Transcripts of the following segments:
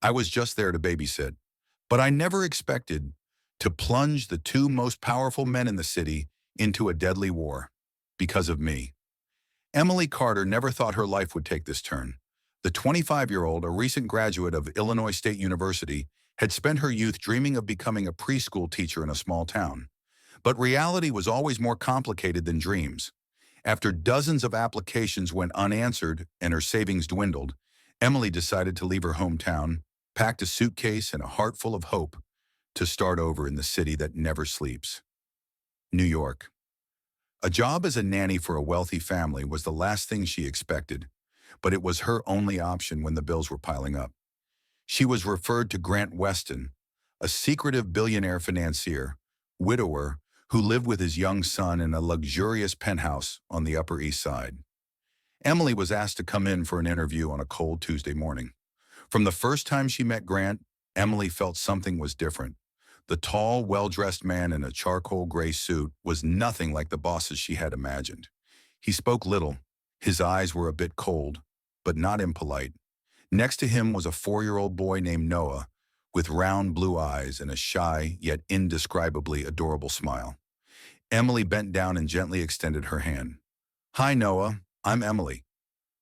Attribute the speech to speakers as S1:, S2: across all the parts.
S1: I was just there to babysit. But I never expected to plunge the two most powerful men in the city into a deadly war because of me. Emily Carter never thought her life would take this turn. The 25-year-old, a recent graduate of Illinois State University, had spent her youth dreaming of becoming a preschool teacher in a small town. But reality was always more complicated than dreams. After dozens of applications went unanswered and her savings dwindled, Emily decided to leave her hometown, packed a suitcase and a heart full of hope to start over in the city that never sleeps. New York. A job as a nanny for a wealthy family was the last thing she expected, but it was her only option when the bills were piling up. She was referred to Grant Weston, a secretive billionaire financier, widower, who lived with his young son in a luxurious penthouse on the Upper East Side. Emily was asked to come in for an interview on a cold Tuesday morning. From the first time she met Grant, Emily felt something was different. The tall, well-dressed man in a charcoal gray suit was nothing like the bosses she had imagined. He spoke little. His eyes were a bit cold, but not impolite. Next to him was a 4-year-old boy named Noah, with round blue eyes and a shy yet indescribably adorable smile. Emily bent down and gently extended her hand. "Hi, Noah. I'm Emily."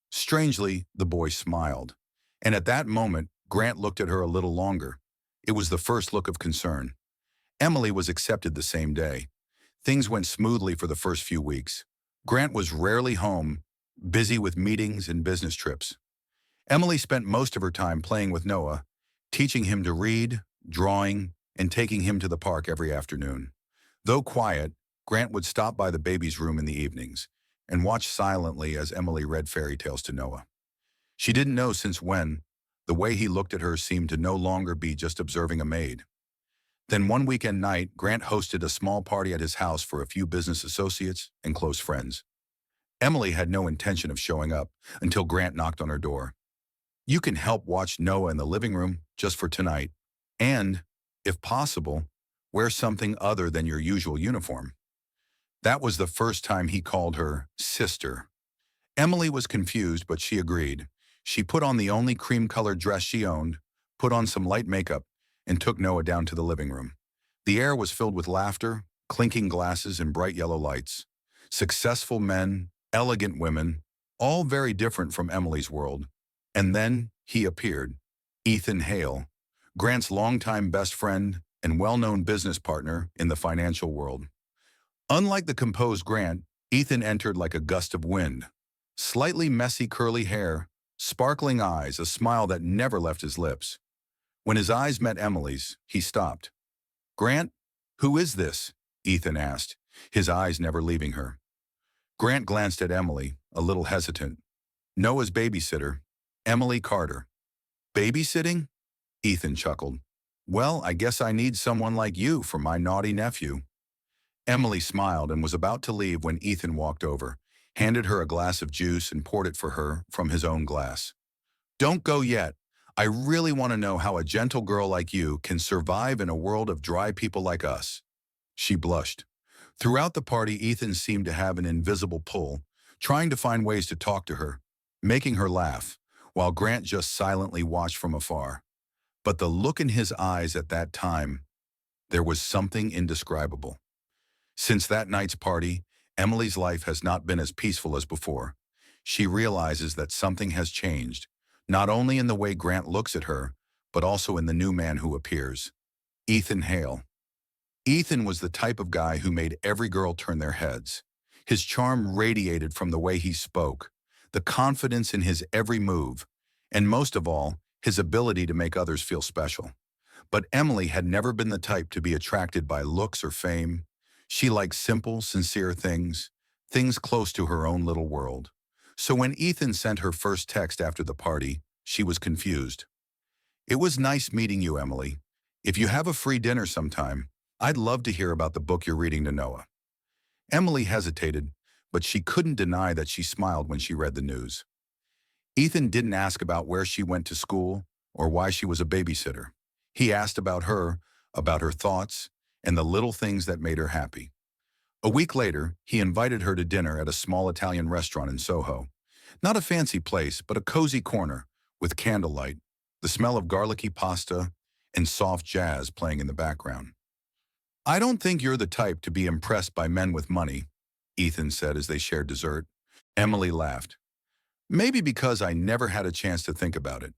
S1: Strangely, the boy smiled. And at that moment, Grant looked at her a little longer. It was the first look of concern. Emily was accepted the same day. Things went smoothly for the first few weeks. Grant was rarely home, busy with meetings and business trips. Emily spent most of her time playing with Noah, teaching him to read, drawing, and taking him to the park every afternoon. Though quiet, Grant would stop by the baby's room in the evenings and watch silently as Emily read fairy tales to Noah. She didn't know since when the way he looked at her seemed to no longer be just observing a maid. Then one weekend night, Grant hosted a small party at his house for a few business associates and close friends. Emily had no intention of showing up until Grant knocked on her door. "You can help watch Noah in the living room just for tonight, and, if possible, wear something other than your usual uniform." That was the first time he called her sister. Emily was confused, but she agreed. She put on the only cream-colored dress she owned, put on some light makeup, and took Noah down to the living room. The air was filled with laughter, clinking glasses, and bright yellow lights. Successful men, elegant women, all very different from Emily's world. And then he appeared, Ethan Hale, Grant's longtime best friend and well-known business partner in the financial world. Unlike the composed Grant, Ethan entered like a gust of wind. Slightly messy curly hair, sparkling eyes, a smile that never left his lips. When his eyes met Emily's, he stopped. "Grant, who is this?" Ethan asked, his eyes never leaving her. Grant glanced at Emily, a little hesitant. "Noah's babysitter, Emily Carter." "Babysitting?" Ethan chuckled. "Well, I guess I need someone like you for my naughty nephew." Emily smiled and was about to leave when Ethan walked over, handed her a glass of juice and poured it for her from his own glass. "Don't go yet. I really want to know how a gentle girl like you can survive in a world of dry people like us." She blushed. Throughout the party, Ethan seemed to have an invisible pull, trying to find ways to talk to her, making her laugh, while Grant just silently watched from afar. But the look in his eyes at that time, there was something indescribable. Since that night's party, Emily's life has not been as peaceful as before. She realizes that something has changed, not only in the way Grant looks at her, but also in the new man who appears, Ethan Hale. Ethan was the type of guy who made every girl turn their heads. His charm radiated from the way he spoke, the confidence in his every move, and most of all, his ability to make others feel special. But Emily had never been the type to be attracted by looks or fame. She liked simple, sincere things, things close to her own little world. So when Ethan sent her first text after the party, she was confused. "It was nice meeting you, Emily. If you have a free dinner sometime, I'd love to hear about the book you're reading to Noah." Emily hesitated, but she couldn't deny that she smiled when she read the news. Ethan didn't ask about where she went to school or why she was a babysitter. He asked about her thoughts, and the little things that made her happy. A week later, he invited her to dinner at a small Italian restaurant in Soho. Not a fancy place, but a cozy corner with candlelight, the smell of garlicky pasta and soft jazz playing in the background. "I don't think you're the type to be impressed by men with money," Ethan said as they shared dessert. Emily laughed. "Maybe because I never had a chance to think about it."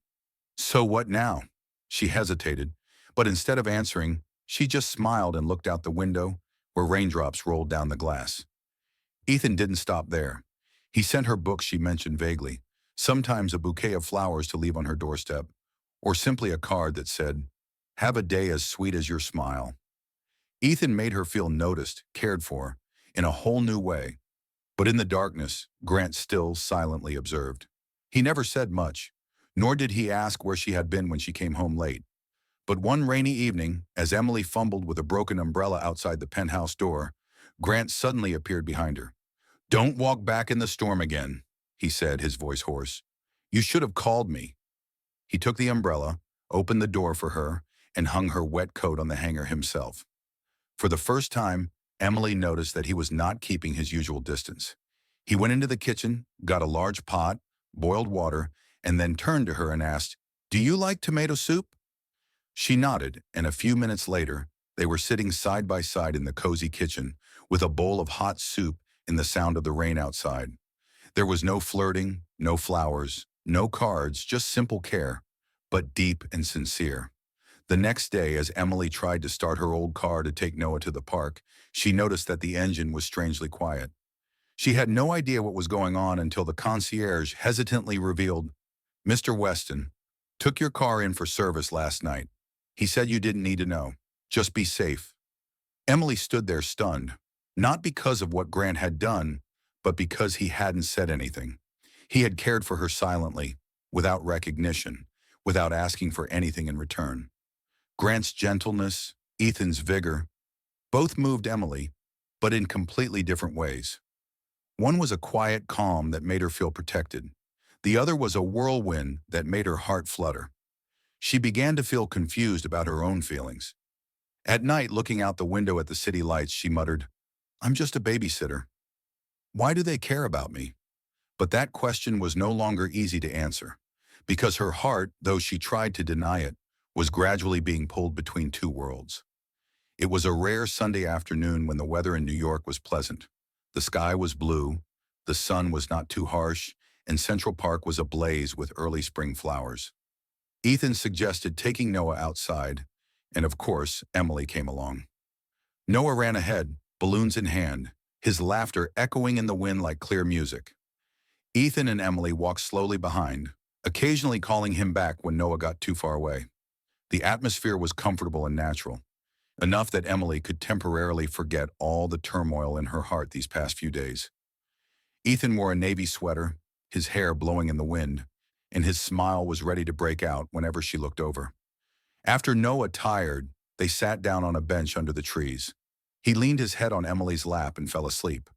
S1: "So what now?" She hesitated, but instead of answering, she just smiled and looked out the window where raindrops rolled down the glass. Ethan didn't stop there. He sent her books she mentioned vaguely, sometimes a bouquet of flowers to leave on her doorstep, or simply a card that said, "Have a day as sweet as your smile." Ethan made her feel noticed, cared for, in a whole new way. But in the darkness, Grant still silently observed. He never said much, nor did he ask where she had been when she came home late. But one rainy evening, as Emily fumbled with a broken umbrella outside the penthouse door, Grant suddenly appeared behind her. "Don't walk back in the storm again," he said, his voice hoarse. "You should have called me." He took the umbrella, opened the door for her, and hung her wet coat on the hanger himself. For the first time, Emily noticed that he was not keeping his usual distance. He went into the kitchen, got a large pot, boiled water, and then turned to her and asked, "Do you like tomato soup?" She nodded, and a few minutes later, they were sitting side by side in the cozy kitchen with a bowl of hot soup and the sound of the rain outside. There was no flirting, no flowers, no cards, just simple care, but deep and sincere. The next day, as Emily tried to start her old car to take Noah to the park, she noticed that the engine was strangely quiet. She had no idea what was going on until the concierge hesitantly revealed, "Mr. Weston, took your car in for service last night. He said you didn't need to know. Just be safe." Emily stood there stunned, not because of what Grant had done, but because he hadn't said anything. He had cared for her silently, without recognition, without asking for anything in return. Grant's gentleness, Ethan's vigor, both moved Emily, but in completely different ways. One was a quiet calm that made her feel protected. The other was a whirlwind that made her heart flutter. She began to feel confused about her own feelings. At night, looking out the window at the city lights, she muttered, "I'm just a babysitter. Why do they care about me?" But that question was no longer easy to answer, because her heart, though she tried to deny it, was gradually being pulled between two worlds. It was a rare Sunday afternoon when the weather in New York was pleasant. The sky was blue, the sun was not too harsh, and Central Park was ablaze with early spring flowers. Ethan suggested taking Noah outside, and of course, Emily came along. Noah ran ahead, balloons in hand, his laughter echoing in the wind like clear music. Ethan and Emily walked slowly behind, occasionally calling him back when Noah got too far away. The atmosphere was comfortable and natural, enough that Emily could temporarily forget all the turmoil in her heart these past few days. Ethan wore a navy sweater, his hair blowing in the wind, and his smile was ready to break out whenever she looked over. After Noah tired, they sat down on a bench under the trees. He leaned his head on Emily's lap and fell asleep.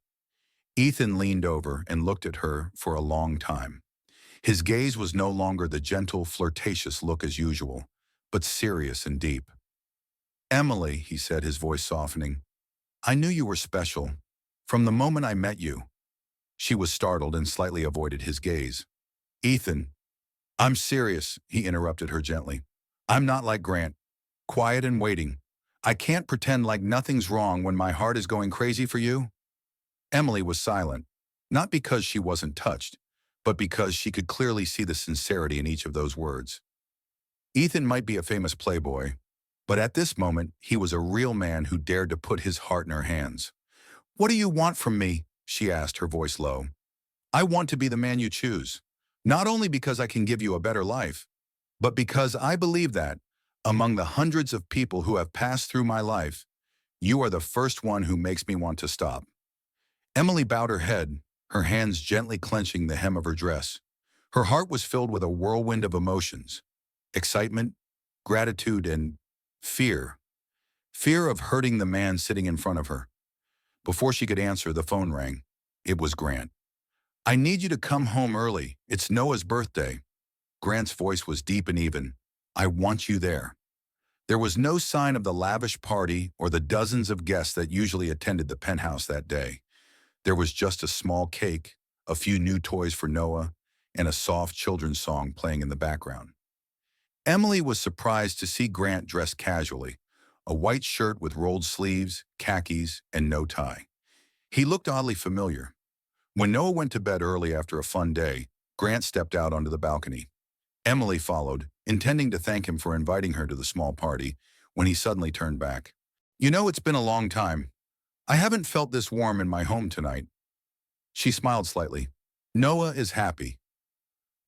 S1: Ethan leaned over and looked at her for a long time. His gaze was no longer the gentle, flirtatious look as usual, but serious and deep. "Emily," he said, his voice softening, "I knew you were special. From the moment I met you." She was startled and slightly avoided his gaze. "Ethan." "I'm serious," he interrupted her gently. "I'm not like Grant, quiet and waiting. I can't pretend like nothing's wrong when my heart is going crazy for you." Emily was silent, not because she wasn't touched, but because she could clearly see the sincerity in each of those words. Ethan might be a famous playboy, but at this moment, he was a real man who dared to put his heart in her hands. "What do you want from me?" she asked, her voice low. "I want to be the man you choose, not only because I can give you a better life, but because I believe that, among the hundreds of people who have passed through my life, you are the first one who makes me want to stop." Emily bowed her head, her hands gently clenching the hem of her dress. Her heart was filled with a whirlwind of emotions: excitement, gratitude, and fear. Fear of hurting the man sitting in front of her. Before she could answer, the phone rang. It was Grant. "I need you to come home early. It's Noah's birthday." Grant's voice was deep and even. "I want you there." There was no sign of the lavish party or the dozens of guests that usually attended the penthouse that day. There was just a small cake, a few new toys for Noah, and a soft children's song playing in the background. Emily was surprised to see Grant dressed casually, a white shirt with rolled sleeves, khakis, and no tie. He looked oddly familiar. When Noah went to bed early after a fun day, Grant stepped out onto the balcony. Emily followed, intending to thank him for inviting her to the small party, when he suddenly turned back. You know, it's been a long time. I haven't felt this warm in my home tonight. She smiled slightly. Noah is happy.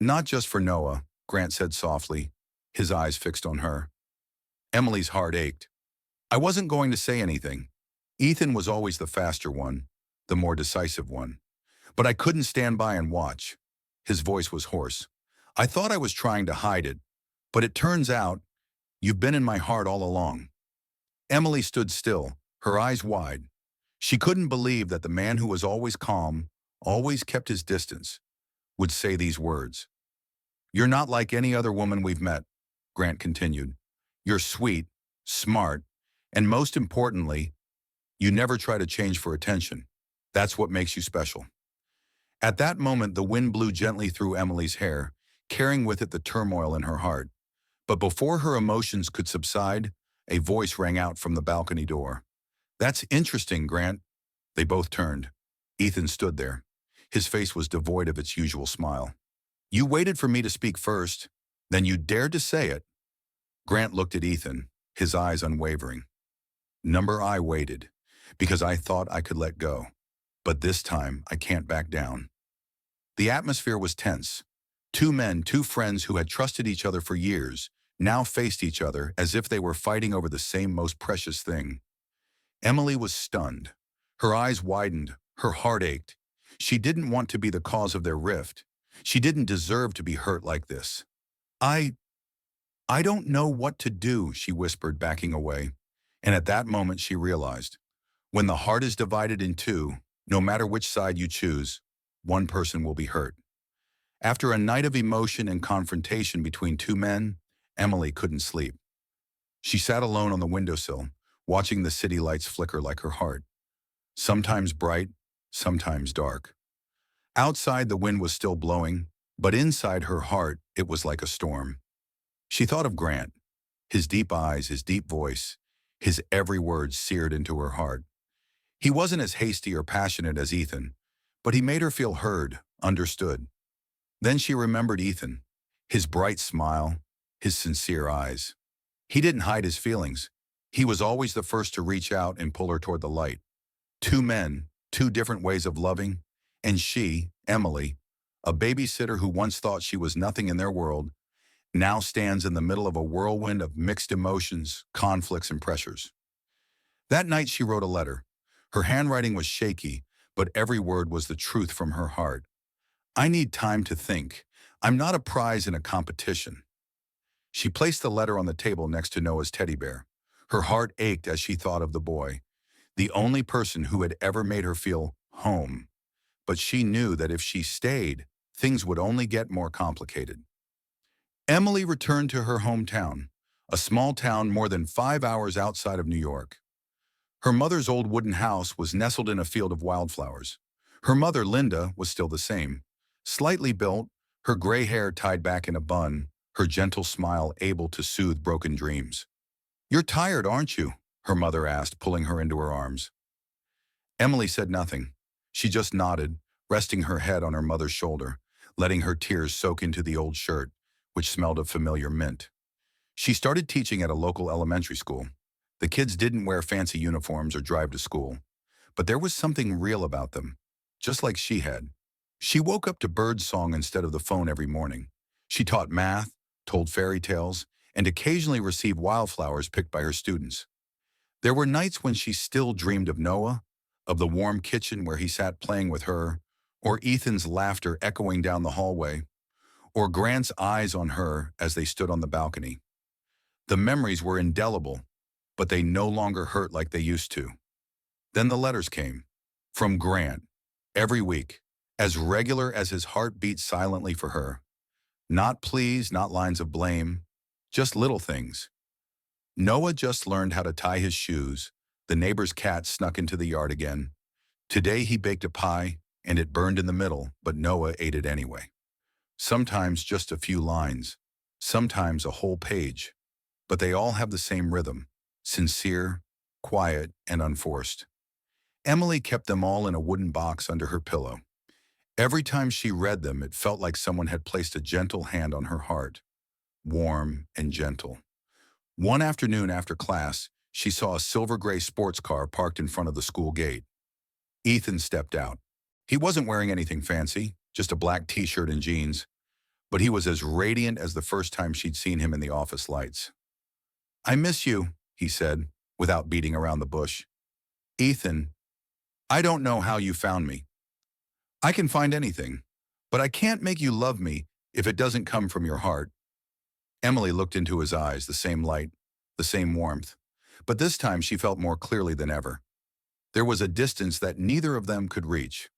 S1: Not just for Noah, Grant said softly, his eyes fixed on her. Emily's heart ached. I wasn't going to say anything. Ethan was always the faster one, the more decisive one. But I couldn't stand by and watch. His voice was hoarse. I thought I was trying to hide it, but it turns out you've been in my heart all along. Emily stood still, her eyes wide. She couldn't believe that the man who was always calm, always kept his distance, would say these words. You're not like any other woman we've met, Grant continued. You're sweet, smart, and most importantly, you never try to change for attention. That's what makes you special. At that moment, the wind blew gently through Emily's hair, carrying with it the turmoil in her heart. But before her emotions could subside, a voice rang out from the balcony door. That's interesting, Grant. They both turned. Ethan stood there. His face was devoid of its usual smile. You waited for me to speak first, then you dared to say it. Grant looked at Ethan, his eyes unwavering. I waited, because I thought I could let go. But this time, I can't back down. The atmosphere was tense. Two men, two friends who had trusted each other for years, now faced each other as if they were fighting over the same most precious thing. Emily was stunned. Her eyes widened, her heart ached. She didn't want to be the cause of their rift. She didn't deserve to be hurt like this. I don't know what to do, she whispered, backing away. And at that moment she realized, when the heart is divided in two, no matter which side you choose, one person will be hurt. After a night of emotion and confrontation between two men, Emily couldn't sleep. She sat alone on the windowsill, watching the city lights flicker like her heart. Sometimes bright, sometimes dark. Outside, the wind was still blowing, but inside her heart, it was like a storm. She thought of Grant, his deep eyes, his deep voice, his every word seared into her heart. He wasn't as hasty or passionate as Ethan, but he made her feel heard, understood. Then she remembered Ethan, his bright smile, his sincere eyes. He didn't hide his feelings. He was always the first to reach out and pull her toward the light. Two men, two different ways of loving, and she, Emily, a babysitter who once thought she was nothing in their world, now stands in the middle of a whirlwind of mixed emotions, conflicts, and pressures. That night she wrote a letter. Her handwriting was shaky, but every word was the truth from her heart. I need time to think. I'm not a prize in a competition. She placed the letter on the table next to Noah's teddy bear. Her heart ached as she thought of the boy, the only person who had ever made her feel home. But she knew that if she stayed, things would only get more complicated. Emily returned to her hometown, a small town more than 5 hours outside of New York. Her mother's old wooden house was nestled in a field of wildflowers. Her mother, Linda, was still the same. Slightly built, her gray hair tied back in a bun, her gentle smile able to soothe broken dreams. You're tired, aren't you? Her mother asked, pulling her into her arms. Emily said nothing. She just nodded, resting her head on her mother's shoulder, letting her tears soak into the old shirt, which smelled of familiar mint. She started teaching at a local elementary school. The kids didn't wear fancy uniforms or drive to school, but there was something real about them, just like she had. She woke up to bird song instead of the phone every morning. She taught math, told fairy tales, and occasionally received wildflowers picked by her students. There were nights when she still dreamed of Noah, of the warm kitchen where he sat playing with her, or Ethan's laughter echoing down the hallway, or Grant's eyes on her as they stood on the balcony. The memories were indelible, but they no longer hurt like they used to. Then the letters came, from Grant, every week, as regular as his heart beat silently for her. Not pleas, not lines of blame, just little things. Noah just learned how to tie his shoes. The neighbor's cat snuck into the yard again. Today he baked a pie, and it burned in the middle, but Noah ate it anyway. Sometimes just a few lines. sometimes a whole page, but they all have the same rhythm, sincere, quiet, and unforced. Emily kept them all in a wooden box under her pillow. Every time she read them, it felt like someone had placed a gentle hand on her heart, warm and gentle. One afternoon after class, she saw a silver-gray sports car parked in front of the school gate. Ethan stepped out. He wasn't wearing anything fancy, just a black t-shirt and jeans, but he was as radiant as the first time she'd seen him in the office lights. "I miss you," he said, without beating around the bush. "Ethan, I don't know how you found me. I can find anything, but I can't make you love me if it doesn't come from your heart." Emily looked into his eyes, the same light, the same warmth, but this time she felt more clearly than ever. There was a distance that neither of them could reach.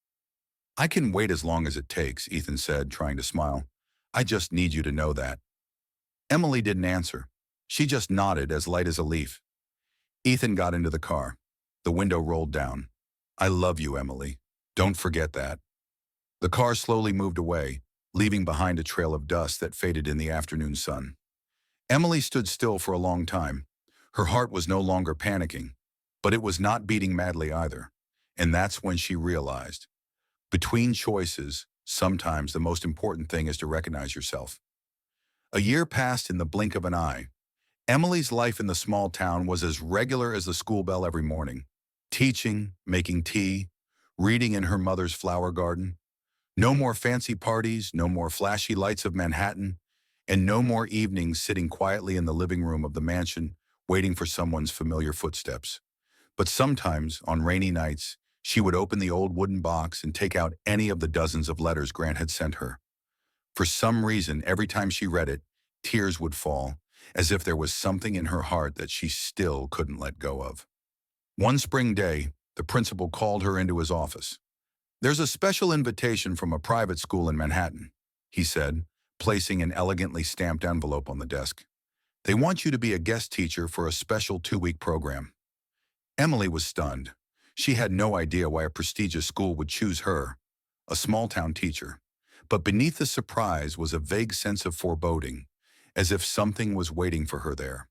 S1: "I can wait as long as it takes," Ethan said, trying to smile. "I just need you to know that." Emily didn't answer. She just nodded, as light as a leaf. Ethan got into the car. The window rolled down. "I love you, Emily. Don't forget that." The car slowly moved away, leaving behind a trail of dust that faded in the afternoon sun. Emily stood still for a long time. Her heart was no longer panicking, but it was not beating madly either. And that's when she realized, between choices, sometimes the most important thing is to recognize yourself. A year passed in the blink of an eye. Emily's life in the small town was as regular as the school bell every morning. Teaching, making tea, reading in her mother's flower garden. No more fancy parties, no more flashy lights of Manhattan, and no more evenings sitting quietly in the living room of the mansion, waiting for someone's familiar footsteps. But sometimes, on rainy nights, she would open the old wooden box and take out any of the dozens of letters Grant had sent her. For some reason, every time she read it, tears would fall, as if there was something in her heart that she still couldn't let go of. One spring day, the principal called her into his office. "There's a special invitation from a private school in Manhattan," he said, placing an elegantly stamped envelope on the desk. "They want you to be a guest teacher for a special 2-week program." Emily was stunned. She had no idea why a prestigious school would choose her, a small-town teacher. But beneath the surprise was a vague sense of foreboding, as if something was waiting for her there.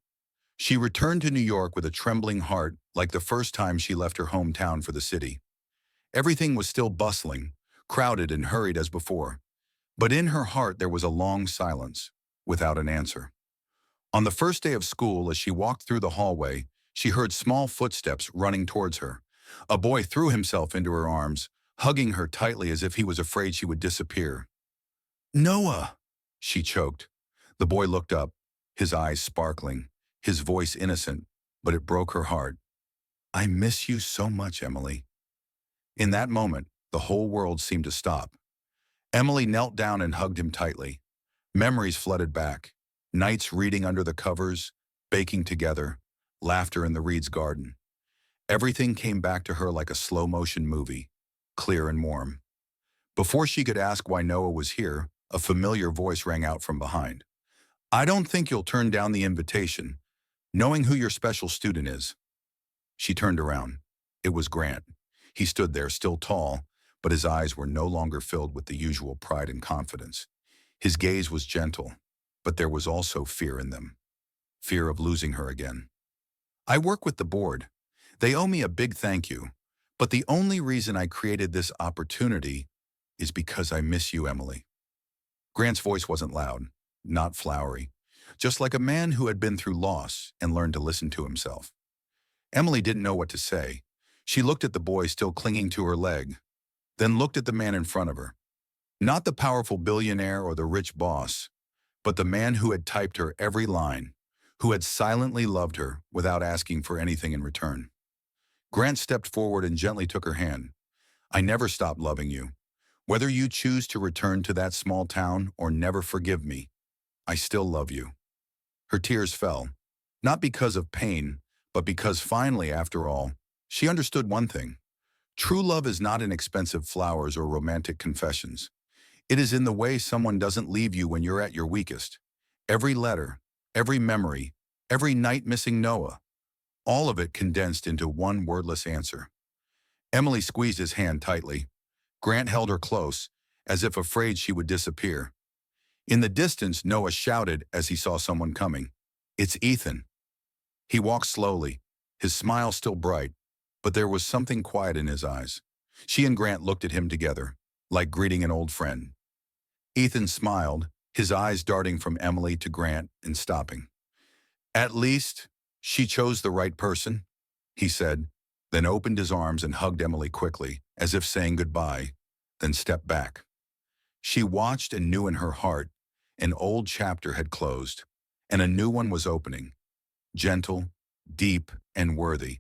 S1: She returned to New York with a trembling heart, like the first time she left her hometown for the city. Everything was still bustling, crowded and hurried as before. But in her heart there was a long silence, without an answer. On the first day of school, as she walked through the hallway, she heard small footsteps running towards her. A boy threw himself into her arms, hugging her tightly as if he was afraid she would disappear. "Noah!" she choked. The boy looked up, his eyes sparkling, his voice innocent, but it broke her heart. "I miss you so much, Emily." In that moment, the whole world seemed to stop. Emily knelt down and hugged him tightly. Memories flooded back. Nights reading under the covers, baking together, laughter in the Reed's garden. Everything came back to her like a slow-motion movie, clear and warm. Before she could ask why Noah was here, a familiar voice rang out from behind. "I don't think you'll turn down the invitation, knowing who your special student is." She turned around. It was Grant. He stood there, still tall, but his eyes were no longer filled with the usual pride and confidence. His gaze was gentle, but there was also fear in them. Fear of losing her again. "I work with the board. They owe me a big thank you, but the only reason I created this opportunity is because I miss you, Emily." Grant's voice wasn't loud, not flowery, just like a man who had been through loss and learned to listen to himself. Emily didn't know what to say. She looked at the boy still clinging to her leg, then looked at the man in front of her. Not the powerful billionaire or the rich boss, but the man who had typed her every line, who had silently loved her without asking for anything in return. Grant stepped forward and gently took her hand. "I never stopped loving you. Whether you choose to return to that small town or never forgive me, I still love you." Her tears fell, not because of pain, but because finally, after all, she understood one thing. True love is not in expensive flowers or romantic confessions. It is in the way someone doesn't leave you when you're at your weakest. Every letter, every memory, every night missing Noah, all of it condensed into one wordless answer. Emily squeezed his hand tightly. Grant held her close, as if afraid she would disappear. In the distance, Noah shouted as he saw someone coming. "It's Ethan." He walked slowly, his smile still bright, but there was something quiet in his eyes. She and Grant looked at him together, like greeting an old friend. Ethan smiled, his eyes darting from Emily to Grant and stopping. "At least, she chose the right person," he said, then opened his arms and hugged Emily quickly, as if saying goodbye, then stepped back. She watched and knew in her heart an old chapter had closed, and a new one was opening, gentle, deep, and worthy.